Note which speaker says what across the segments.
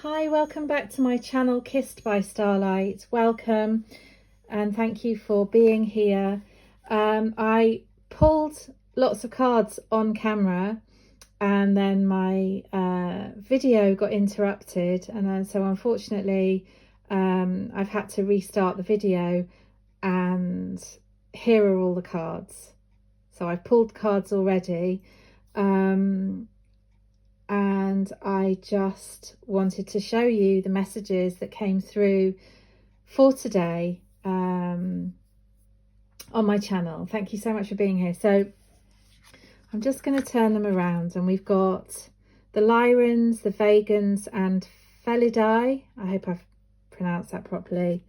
Speaker 1: Hi, welcome back to my channel, Kissed by Starlight. Welcome and thank you for being here. I pulled lots of cards on camera and then my video got interrupted, and so unfortunately I've had to restart the video, and here are all the cards. So I've pulled cards already. And I just wanted to show you the messages that came through for today on my channel. Thank you so much for being here. So I'm just going to turn them around, and we've got the Lyrans, the Vegans and Felidae. I hope I've pronounced that properly.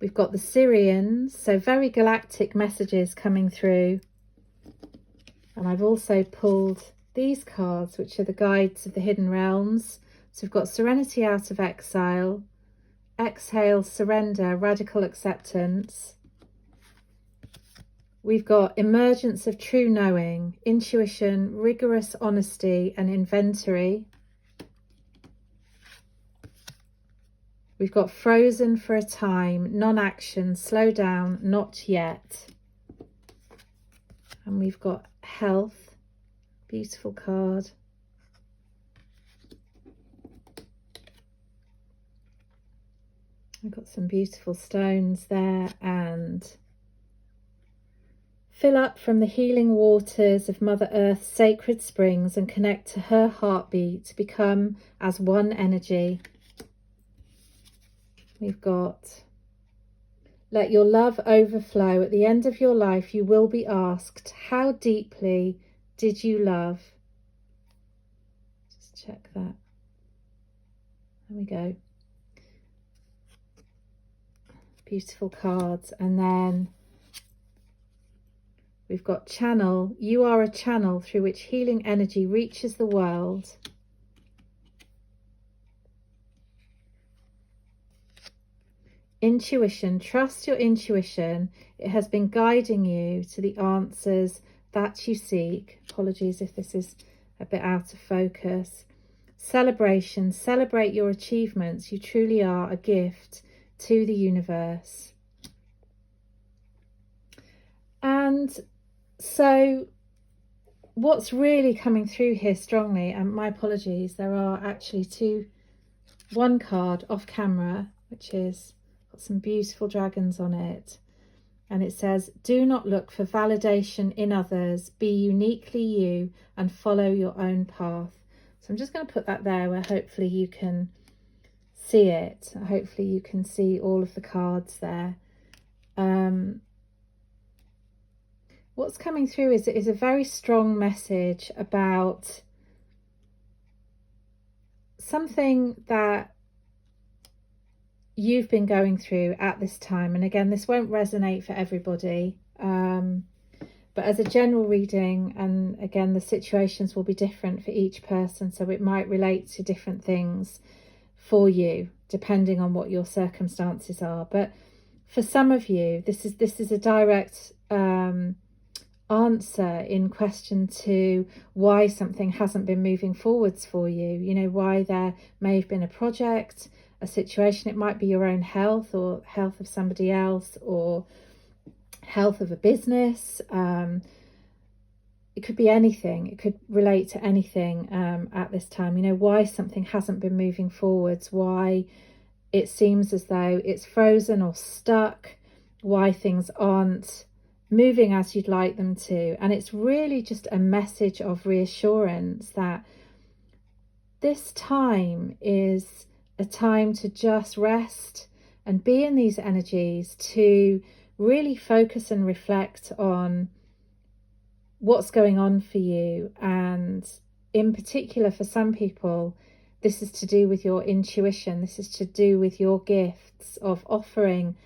Speaker 1: We've got the Syrians, so very galactic messages coming through. And I've also pulled these cards, which are the guides of the hidden realms. So we've got Serenity out of exile, exhale, surrender, radical acceptance. We've got emergence of true knowing, intuition, rigorous honesty and inventory. We've got frozen for a time, non-action, slow down, not yet. And we've got health, beautiful card. We've got some beautiful stones there, and fill up from the healing waters of Mother Earth's sacred springs and connect to her heartbeat to become as one energy. We've got let your love overflow. At the end of your life, you will be asked, how deeply did you love? Just check that. There we go. Beautiful cards. And then we've got channel. You are a channel through which healing energy reaches the world. Intuition, trust your intuition. It has been guiding you to the answers that you seek. Apologies if this is a bit out of focus. Celebration, celebrate your achievements. You truly are a gift to the universe. And so what's really coming through here strongly, and my apologies, there are actually one card off camera, which is got some beautiful dragons on it, and it says, do not look for validation in others, be uniquely you and follow your own path. So I'm just going to put that there where hopefully you can see it. Hopefully you can see all of the cards there. What's coming through is a very strong message about something that you've been going through at this time. And again, this won't resonate for everybody, but as a general reading, and again, the situations will be different for each person, so it might relate to different things for you depending on what your circumstances are. But for some of you, this is a direct answer in question to why something hasn't been moving forwards for you. You know, why there may have been a project, a situation. It might be your own health or health of somebody else, or health of a business. It could be anything. It could relate to anything at this time. You know, why something hasn't been moving forwards, why it seems as though it's frozen or stuck, why things aren't moving as you'd like them to. And it's really just a message of reassurance that this time is a time to just rest and be in these energies, to really focus and reflect on what's going on for you. And in particular, for some people, this is to do with your intuition. This is to do with your gifts of offering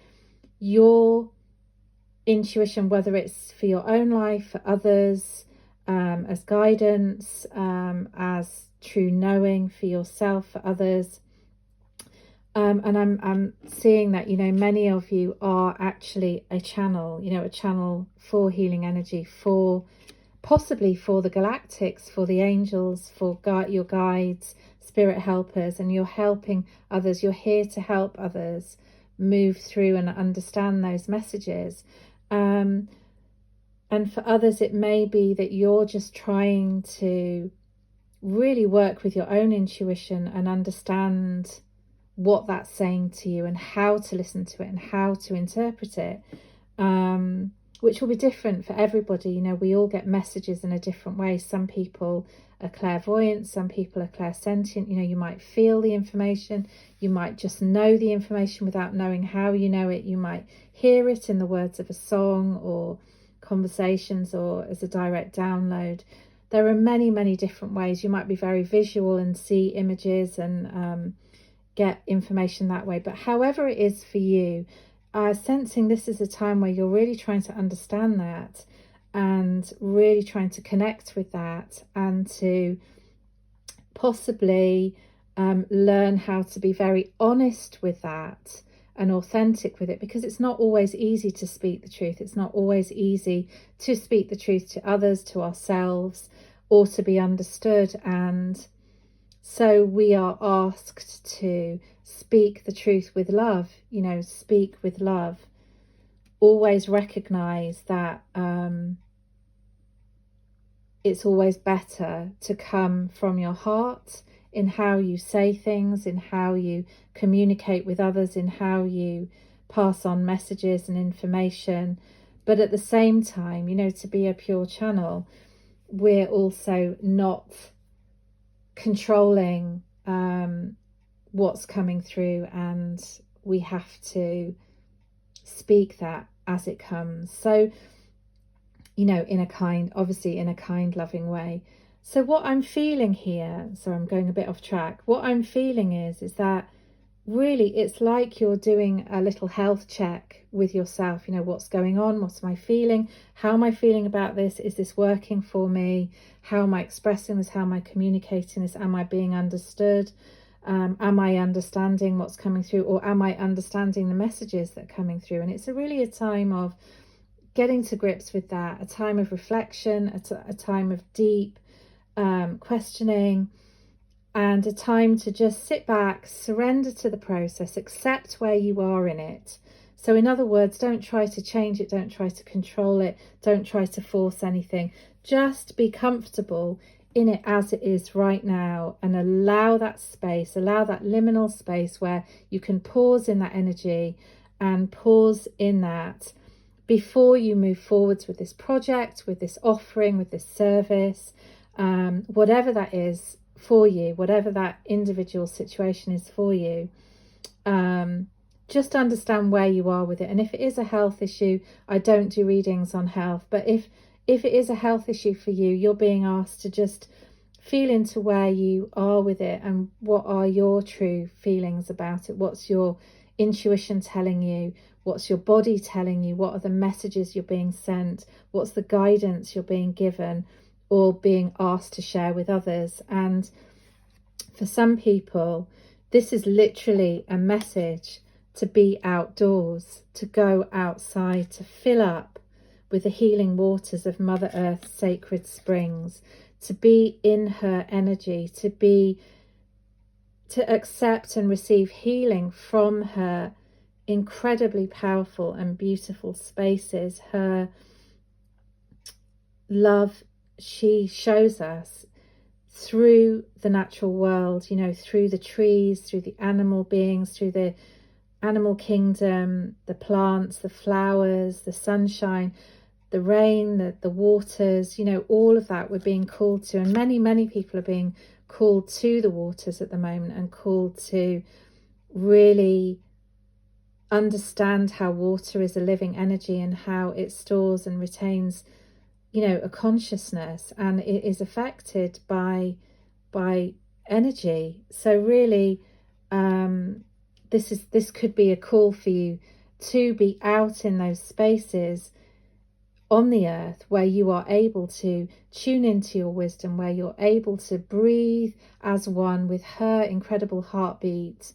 Speaker 1: your intuition, whether it's for your own life, for others, as guidance, as true knowing for yourself, for others. And I'm seeing that, you know, many of you are actually a channel, you know, a channel for healing energy, for possibly for the galactics, for the angels, for your guides, spirit helpers, and you're helping others. You're here to help others move through and understand those messages. And for others, it may be that you're just trying to really work with your own intuition and understand what that's saying to you and how to listen to it and how to interpret it, which will be different for everybody. You know, we all get messages in a different way. Some people are clairvoyant, some people are clairsentient. You know, you might feel the information, you might just know the information without knowing how you know it. You might hear it in the words of a song or conversations or as a direct download. There are many, many different ways. You might be very visual and see images and get information that way. But however it is for you, sensing this is a time where you're really trying to understand that and really trying to connect with that and to possibly learn how to be very honest with that and authentic with it, because it's not always easy to speak the truth. It's not always easy to speak the truth to others, to ourselves, or to be understood. And so we are asked to speak the truth with love, you know, speak with love. Always recognize that it's always better to come from your heart in how you say things, in how you communicate with others, in how you pass on messages and information. But at the same time, you know, to be a pure channel, we're also not controlling what's coming through, and we have to speak that as it comes. So, you know, in a kind, obviously in a kind, loving way. So what I'm feeling here, so I'm going a bit off track, what I'm feeling is that really it's like you're doing a little health check with yourself. You know, what's going on? What's my feeling? How am I feeling about this? Is this working for me? How am I expressing this? How am I communicating this? Am I being understood? Am I understanding what's coming through, or am I understanding the messages that are coming through? And it's really a time of getting to grips with that, a time of reflection, a time of deep questioning, and a time to just sit back, surrender to the process, accept where you are in it. So in other words, don't try to change it, don't try to control it, don't try to force anything. Just be comfortable in it as it is right now, and allow that space, allow that liminal space where you can pause in that energy and pause in that before you move forwards with this project, with this offering, with this service, whatever that is for you, whatever that individual situation is for you. Just understand where you are with it. And if it is a health issue, I don't do readings on health, but if it is a health issue for you, you're being asked to just feel into where you are with it and what are your true feelings about it. What's your intuition telling you? What's your body telling you? What are the messages you're being sent? What's the guidance you're being given or being asked to share with others? And for some people, this is literally a message to be outdoors, to go outside, to fill up with the healing waters of Mother Earth's sacred springs, to be in her energy, to accept and receive healing from her incredibly powerful and beautiful spaces. Her love, she shows us through the natural world, you know, through the trees, through the animal beings, through the animal kingdom, the plants, the flowers, the sunshine, the rain, the waters, you know, all of that we're being called to. And many people are being called to the waters at the moment and called to really understand how water is a living energy and how it stores and retains, you know, a consciousness, and it is affected by energy. So really, this could be a call for you to be out in those spaces on the earth where you are able to tune into your wisdom, where you're able to breathe as one with her incredible heartbeat,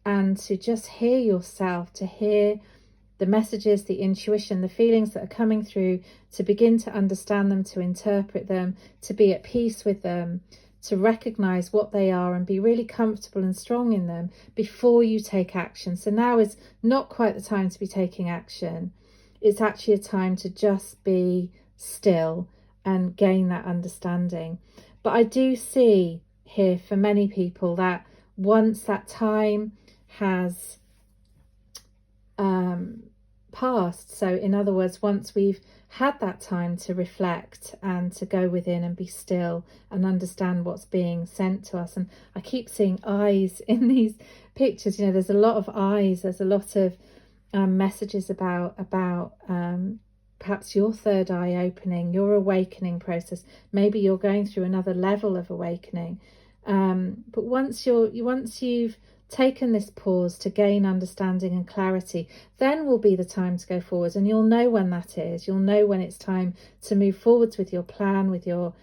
Speaker 1: and to just hear yourself, to hear the messages, the intuition, the feelings that are coming through, to begin to understand them, to interpret them, to be at peace with them, to recognize what they are and be really comfortable and strong in them before you take action. So now is not quite the time to be taking action. It's actually a time to just be still and gain that understanding. But I do see here for many people that once that time has passed, so in other words, once we've had that time to reflect and to go within and be still and understand what's being sent to us, and I keep seeing eyes in these pictures, you know, there's a lot of eyes, there's a lot of messages about perhaps your third eye opening, your awakening process. Maybe you're going through another level of awakening, but once you've taken this pause to gain understanding and clarity, then will be the time to go forward, and you'll know when that is. You'll know when it's time to move forwards with your plan, with your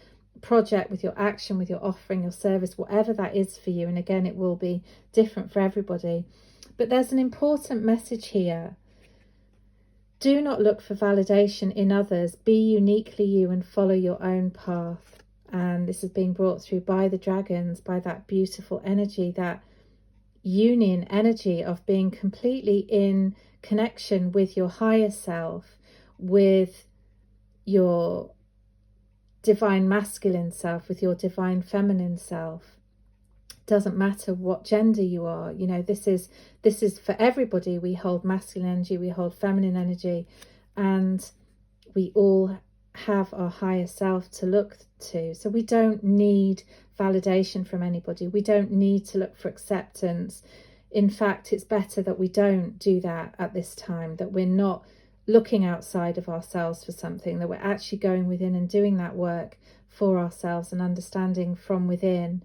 Speaker 1: project, with your action, with your offering, your service, whatever that is for you. And again, it will be different for everybody. But there's an important message here. Do not look for validation in others. Be uniquely you and follow your own path. And this is being brought through by the dragons, by that beautiful energy, that union energy of being completely in connection with your higher self, with your divine masculine self, with your divine feminine self. Doesn't matter what gender you are, you know, this is for everybody. We hold masculine energy, we hold feminine energy, and we all have our higher self to look to. So we don't need validation from anybody. We don't need to look for acceptance. In fact, it's better that we don't do that at this time, that we're not looking outside of ourselves for something, that we're actually going within and doing that work for ourselves and understanding from within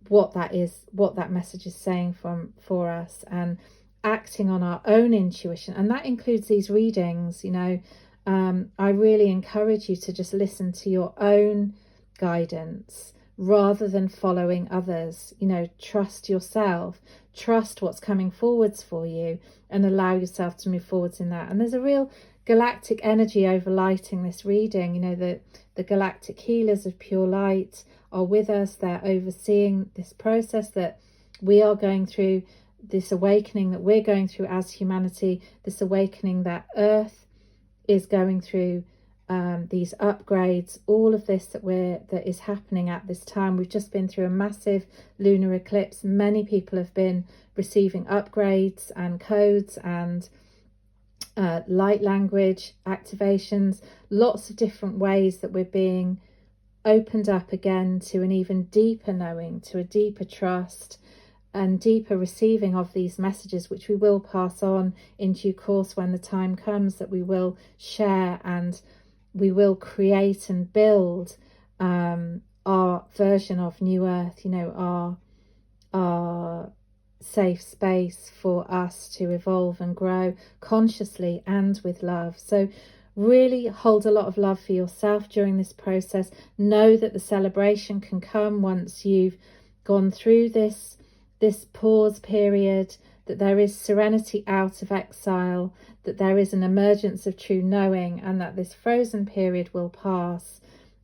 Speaker 1: what that is, what that message is saying for us, and acting on our own intuition. And that includes these readings, you know. I really encourage you to just listen to your own guidance rather than following others. You know, trust yourself, trust what's coming forwards for you, and allow yourself to move forwards in that. And there's a real galactic energy overlighting this reading. You know, the galactic healers of pure light are with us. They're overseeing this process that we are going through, this awakening that we're going through as humanity, this awakening that Earth is going through, these upgrades, all of this that is happening at this time. We've just been through a massive lunar eclipse. Many people have been receiving upgrades and codes and light language activations, lots of different ways that we're being opened up again to an even deeper knowing, to a deeper trust and deeper receiving of these messages, which we will pass on in due course when the time comes, that we will share and we will create and build our version of New Earth, you know, our safe space for us to evolve and grow consciously and with love. So really hold a lot of love for yourself during this process. Know that the celebration can come once you've gone through this pause period, that there is serenity out of exile, that there is an emergence of true knowing, and that this frozen period will pass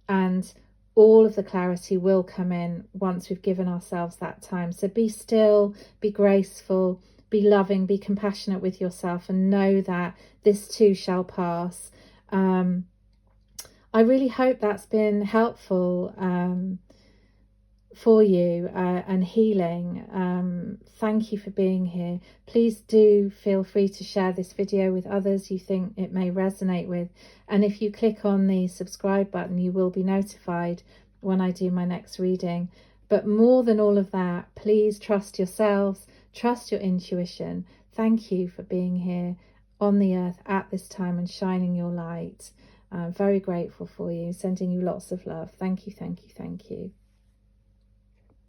Speaker 1: and all of the clarity will come in once we've given ourselves that time. So be still, be graceful, be loving, be compassionate with yourself, and know that this too shall pass. I really hope that's been helpful for you and healing. Thank you for being here. Please do feel free to share this video with others you think it may resonate with, and if you click on the subscribe button, you will be notified when I do my next reading. But more than all of that, please trust yourselves, trust your intuition. Thank you for being here on the earth at this time and shining your light. I'm very grateful for you, sending you lots of love. Thank you, thank you, thank you.